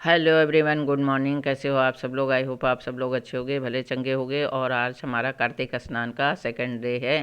Hello everyone, good morning. कैसे हो आप सब लोग? आई होप आप सब लोग अच्छे होंगे, भले चंगे होंगे। और आज हमारा कार्तिक स्नान का सेकंड डे है।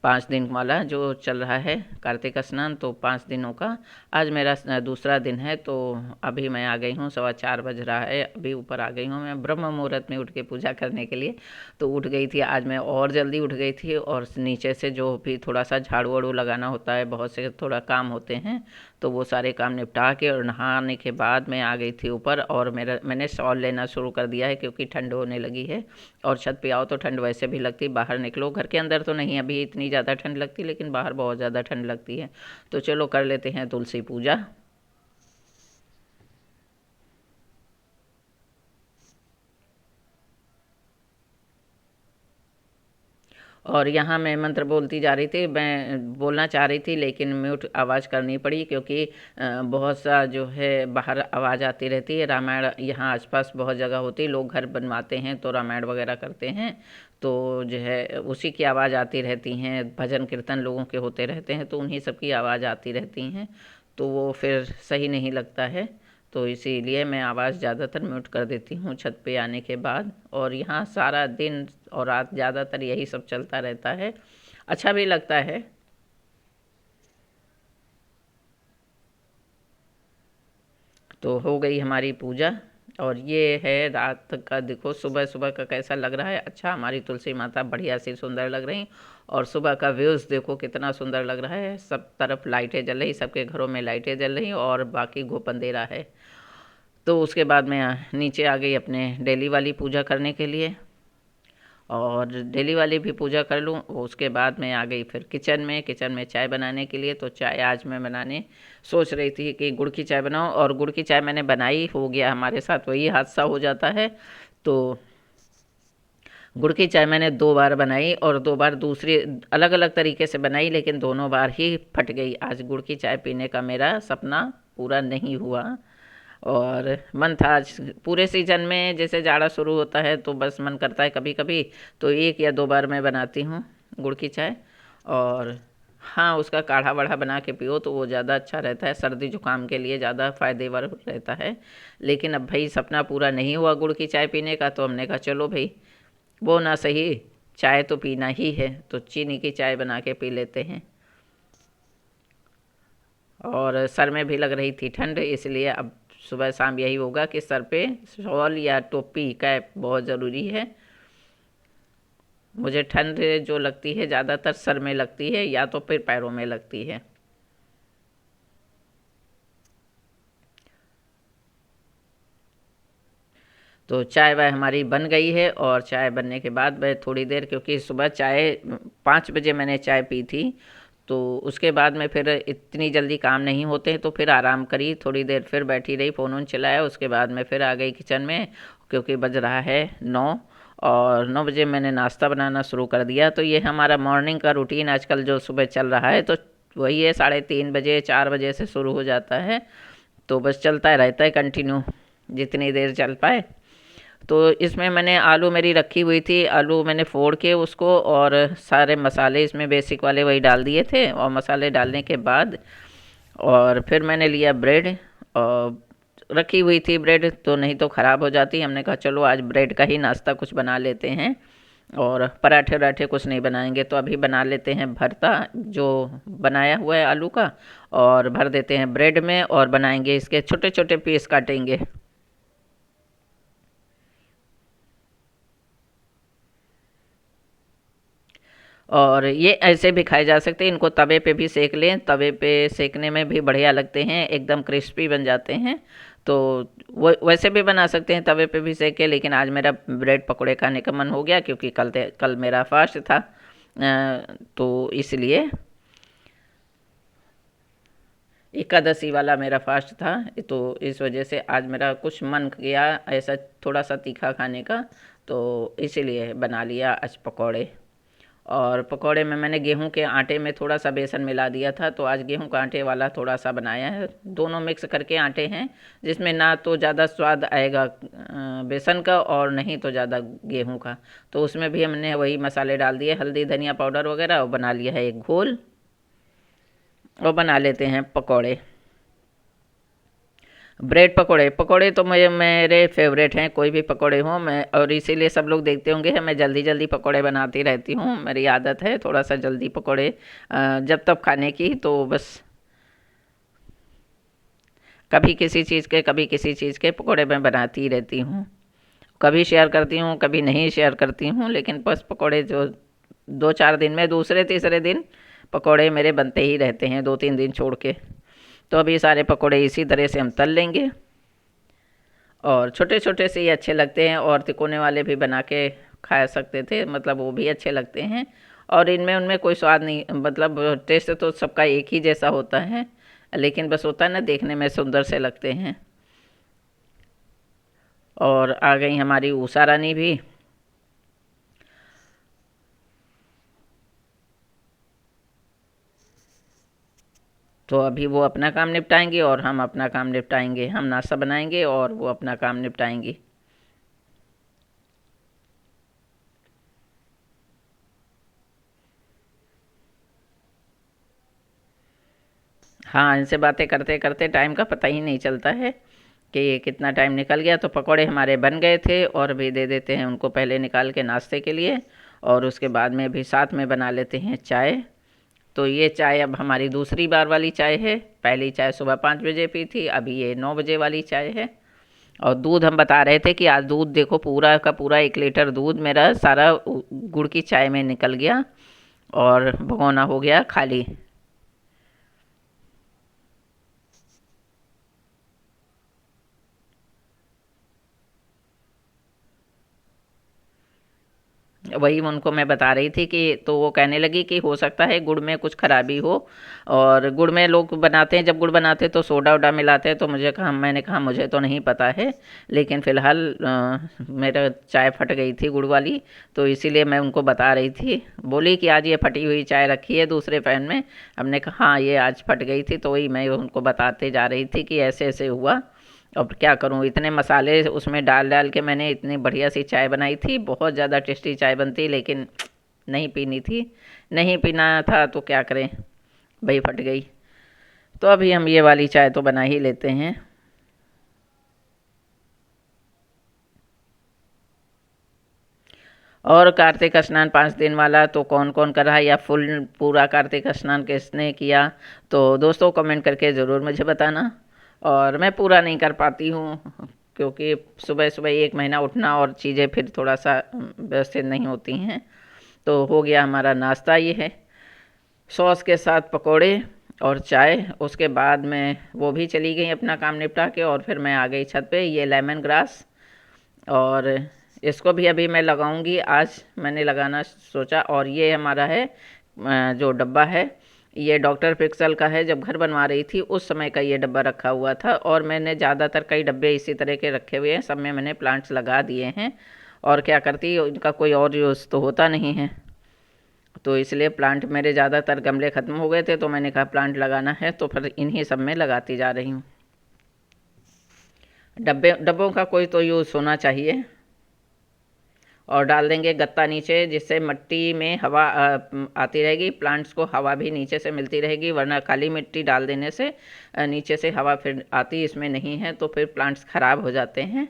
5 दिन वाला जो चल रहा है कार्तिक स्नान, तो 5 दिनों का आज मेरा दूसरा दिन है। तो अभी मैं आ गई हूँ, 4:15 बज रहा है। अभी ऊपर आ गई हूँ मैं ब्रह्म मुहूर्त में उठ के पूजा करने के लिए। तो उठ गई थी आज मैं, और जल्दी उठ गई थी। और नीचे से जो भी थोड़ा सा झाड़ू वाड़ू लगाना होता है, बहुत से थोड़ा काम होते हैं, तो वो सारे काम निपटा के और नहाने के बाद मैं आ गई थी ऊपर। और मैंने शॉल लेना शुरू कर दिया है क्योंकि ठंड होने लगी है। और छत पे आओ तो ठंड वैसे भी लगती, बाहर निकलो, घर के अंदर तो नहीं अभी इतनी ज़्यादा ठंड लगती, लेकिन बाहर बहुत ज़्यादा ठंड लगती है। तो चलो कर लेते हैं तुलसी पूजा। और यहाँ मैं मंत्र बोलती जा रही थी, मैं बोलना चाह रही थी लेकिन म्यूट आवाज़ करनी पड़ी क्योंकि बहुत सा जो है बाहर आवाज़ आती रहती है। रामायण यहाँ आसपास बहुत जगह होती है, लोग घर बनवाते हैं तो रामायण वगैरह करते हैं, तो जो है उसी की आवाज़ आती रहती हैं। भजन कीर्तन लोगों के होते रहते हैं, तो उन्हीं सब की आवाज़ आती रहती हैं, तो वो फिर सही नहीं लगता है। तो इसीलिए मैं आवाज़ ज़्यादातर म्यूट कर देती हूँ छत पे आने के बाद। और यहाँ सारा दिन और रात ज़्यादातर यही सब चलता रहता है, अच्छा भी लगता है। तो हो गई हमारी पूजा। और ये है रात का, देखो सुबह सुबह का कैसा लग रहा है। अच्छा, हमारी तुलसी माता बढ़िया सी सुंदर लग रही। और सुबह का व्यूज़ देखो कितना सुंदर लग रहा है, सब तरफ लाइटें जल रही, सबके घरों में लाइटें जल रही और बाकी घुप अंधेरा है। तो उसके बाद मैं नीचे आ गई अपने डेली वाली पूजा करने के लिए। और डेली वाली भी पूजा कर लूँ, उसके बाद मैं आ गई फिर किचन में चाय बनाने के लिए। तो चाय आज मैं बनाने सोच रही थी कि गुड़ की चाय बनाऊँ, और गुड़ की चाय मैंने बनाई, हो गया हमारे साथ वही हादसा हो जाता है। तो गुड़ की चाय मैंने 2 बार बनाई और 2 बार दूसरी अलग अलग तरीके से बनाई, लेकिन दोनों बार ही फट गई। आज गुड़ की चाय पीने का मेरा सपना पूरा नहीं हुआ। और मन था आज पूरे सीजन में, जैसे जाड़ा शुरू होता है तो बस मन करता है कभी कभी तो 1 या 2 बार मैं बनाती हूँ गुड़ की चाय। और हाँ, उसका काढ़ा वाढ़ा बना के पियो तो वो ज़्यादा अच्छा रहता है, सर्दी जुकाम के लिए ज़्यादा फायदेवर रहता है। लेकिन अब भाई सपना पूरा नहीं हुआ गुड़ की चाय पीने का, तो हमने कहा चलो भाई वो ना सही, चाय तो पीना ही है, तो चीनी की चाय बना के पी लेते हैं। और सर में भी लग रही थी ठंड, इसलिए अब सुबह शाम यही होगा कि सर पे शॉल या टोपी कैप बहुत ज़रूरी है। मुझे ठंड जो लगती है ज़्यादातर सर में लगती है या तो फिर पैरों में लगती है। तो चाय वाय हमारी बन गई है। और चाय बनने के बाद मैं थोड़ी देर, क्योंकि सुबह चाय 5 बजे मैंने चाय पी थी, तो उसके बाद में फिर इतनी जल्दी काम नहीं होते हैं, तो फिर आराम करी थोड़ी देर, फिर बैठी रही, फ़ोन वोन चलाया। उसके बाद में फिर आ गई किचन में, क्योंकि बज रहा है 9। और 9 बजे मैंने नाश्ता बनाना शुरू कर दिया। तो ये हमारा मॉर्निंग का रूटीन आजकल जो सुबह चल रहा है, तो वही है, 3:30 बजे 4 बजे से शुरू हो जाता है। तो बस चलता रहता है कंटिन्यू, जितनी देर चल पाए। तो इसमें मैंने आलू मेरी रखी हुई थी, आलू मैंने फोड़ के उसको और सारे मसाले इसमें बेसिक वाले वही डाल दिए थे। और मसाले डालने के बाद और फिर मैंने लिया ब्रेड, और रखी हुई थी ब्रेड, तो नहीं तो ख़राब हो जाती। हमने कहा चलो आज ब्रेड का ही नाश्ता कुछ बना लेते हैं, और पराठे वराठे कुछ नहीं बनाएंगे, तो अभी बना लेते हैं भरता जो बनाया हुआ है आलू का, और भर देते हैं ब्रेड में और बनाएंगे, इसके छोटे छोटे पीस काटेंगे। और ये ऐसे भी खाए जा सकते हैं, इनको तवे पे भी सेक लें, तवे पे सेकने में भी बढ़िया लगते हैं, एकदम क्रिस्पी बन जाते हैं। तो वो वैसे भी बना सकते हैं तवे पे भी सेक के, लेकिन आज मेरा ब्रेड पकौड़े खाने का मन हो गया क्योंकि कल मेरा फास्ट था। तो इसलिए एकादशी वाला मेरा फास्ट था, तो इस वजह से आज मेरा कुछ मन किया ऐसा थोड़ा सा तीखा खाने का, तो इसीलिए बना लिया आज पकौड़े। और पकौड़े में मैंने गेहूं के आटे में थोड़ा सा बेसन मिला दिया था, तो आज गेहूं का आटे वाला थोड़ा सा बनाया है। दोनों मिक्स करके आटे हैं, जिसमें ना तो ज़्यादा स्वाद आएगा बेसन का, और नहीं तो ज़्यादा गेहूं का। तो उसमें भी हमने वही मसाले डाल दिए, हल्दी धनिया पाउडर वगैरह, और बना लिया है एक घोल, और बना लेते हैं पकौड़े। ब्रेड पकोड़े, पकोड़े तो मुझे मेरे फेवरेट हैं, कोई भी पकोड़े हों मैं, और इसीलिए सब लोग देखते होंगे मैं जल्दी जल्दी पकोड़े बनाती रहती हूँ। मेरी आदत है थोड़ा सा जल्दी पकोड़े जब तब खाने की, तो बस कभी किसी चीज़ के कभी किसी चीज़ के पकोड़े मैं बनाती ही रहती हूँ। कभी शेयर करती हूँ, कभी नहीं शेयर करती हूँ, लेकिन बस पकोड़े जो 2-4 दिन में दूसरे तीसरे दिन पकोड़े मेरे बनते ही रहते हैं, 2-3 दिन छोड़ के। तो अभी सारे पकोड़े इसी तरह से हम तल लेंगे, और छोटे छोटे से ही अच्छे लगते हैं, और तिकोने वाले भी बना के खा सकते थे, मतलब वो भी अच्छे लगते हैं। और इनमें उनमें कोई स्वाद नहीं, मतलब टेस्ट तो सबका एक ही जैसा होता है, लेकिन बस होता है ना, देखने में सुंदर से लगते हैं। और आ गई हमारी उषा रानी भी। तो अभी वो अपना काम निपटाएंगे और हम अपना काम निपटाएंगे, हम नाश्ता बनाएंगे और वो अपना काम निपटाएंगी। हाँ, इनसे बातें करते करते टाइम का पता ही नहीं चलता है कि कितना टाइम निकल गया। तो पकौड़े हमारे बन गए थे, और भी दे देते हैं उनको पहले निकाल के नाश्ते के लिए, और उसके बाद में भी साथ में बना लेते हैं चाय। तो ये चाय अब हमारी दूसरी बार वाली चाय है। पहली चाय सुबह 5 बजे पी थी, अभी ये 9 बजे वाली चाय है। और दूध हम बता रहे थे कि आज दूध देखो पूरा का पूरा 1 लीटर दूध मेरा सारा गुड़ की चाय में निकल गया, और भगोना हो गया खाली। वही उनको मैं बता रही थी कि, तो वो कहने लगी कि हो सकता है गुड़ में कुछ खराबी हो, और गुड़ में लोग बनाते हैं, जब गुड़ बनाते हैं तो सोडा वोडा मिलाते हैं। तो मैंने कहा मुझे तो नहीं पता है, लेकिन फ़िलहाल मेरा चाय फट गई थी गुड़ वाली, तो इसीलिए मैं उनको बता रही थी। बोली कि आज ये फटी हुई चाय रखी है दूसरे पैन में। हमने कहा हाँ ये आज फट गई थी, तो वही मैं उनको बताते जा रही थी कि ऐसे ऐसे हुआ। अब क्या करूँ, इतने मसाले उसमें डाल डाल के मैंने इतनी बढ़िया सी चाय बनाई थी, बहुत ज़्यादा टेस्टी चाय बनती, लेकिन नहीं पीनी थी, नहीं पीना था, तो क्या करें भाई, फट गई। तो अभी हम ये वाली चाय तो बना ही लेते हैं। और कार्तिक स्नान 5 दिन वाला तो कौन कौन कर रहा है, या फुल पूरा कार्तिक स्नान किसने किया, तो दोस्तों कमेंट करके ज़रूर मुझे बताना। और मैं पूरा नहीं कर पाती हूँ, क्योंकि सुबह सुबह 1 महीना उठना और चीज़ें फिर थोड़ा सा व्यवस्थित नहीं होती हैं। तो हो गया हमारा नाश्ता, ये है सॉस के साथ पकोड़े और चाय। उसके बाद में वो भी चली गई अपना काम निपटा के, और फिर मैं आ गई छत पे। ये लेमन ग्रास, और इसको भी अभी मैं लगाऊंगी, आज मैंने लगाना सोचा। और ये हमारा है जो डब्बा है, ये डॉक्टर पिक्सल का है। जब घर बनवा रही थी उस समय का ये डब्बा रखा हुआ था, और मैंने ज़्यादातर कई डब्बे इसी तरह के रखे हुए हैं, सब में मैंने प्लांट्स लगा दिए हैं। और क्या करती, इनका कोई और यूज़ तो होता नहीं है, तो इसलिए प्लांट मेरे ज़्यादातर गमले ख़त्म हो गए थे, तो मैंने कहा प्लांट लगाना है, तो फिर इन्हीं सब में लगाती जा रही हूँ। डब्बों का कोई तो यूज़ होना चाहिए। और डाल देंगे गत्ता नीचे, जिससे मिट्टी में हवा आती रहेगी, प्लांट्स को हवा भी नीचे से मिलती रहेगी, वरना काली मिट्टी डाल देने से नीचे से हवा फिर आती इसमें नहीं है, तो फिर प्लांट्स ख़राब हो जाते हैं।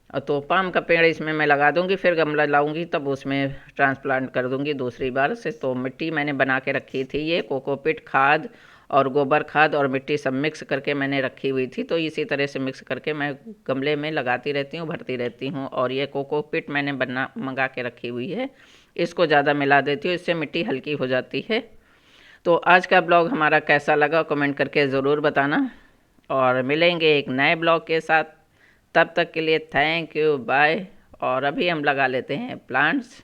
और तो पाम का पेड़ इसमें मैं लगा दूंगी, फिर गमला लाऊंगी तब उसमें ट्रांसप्लांट कर दूंगी दूसरी बार से। तो मिट्टी मैंने बना के रखी थी, ये कोकोपीट खाद और गोबर खाद और मिट्टी सब मिक्स करके मैंने रखी हुई थी, तो इसी तरह से मिक्स करके मैं गमले में लगाती रहती हूँ, भरती रहती हूँ। और ये कोकोपीट मैंने बना मंगा के रखी हुई है, इसको ज़्यादा मिला देती हूँ, इससे मिट्टी हल्की हो जाती है। तो आज का ब्लॉग हमारा कैसा लगा कमेंट करके ज़रूर बताना, और मिलेंगे एक नए ब्लॉग के साथ। तब तक के लिए थैंक यू, बाय। और अभी हम लगा लेते हैं प्लांट्स।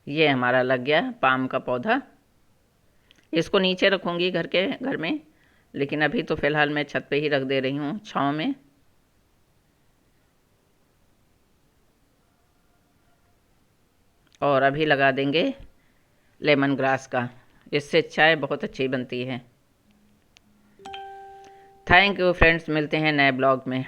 ये हमारा लग गया पाम का पौधा, इसको नीचे रखूँगी घर में, लेकिन अभी तो फ़िलहाल मैं छत पे ही रख दे रही हूँ छाँव में। और अभी लगा देंगे लेमन ग्रास का, इससे चाय बहुत अच्छी बनती है। थैंक यू फ्रेंड्स, मिलते हैं नए ब्लॉग में।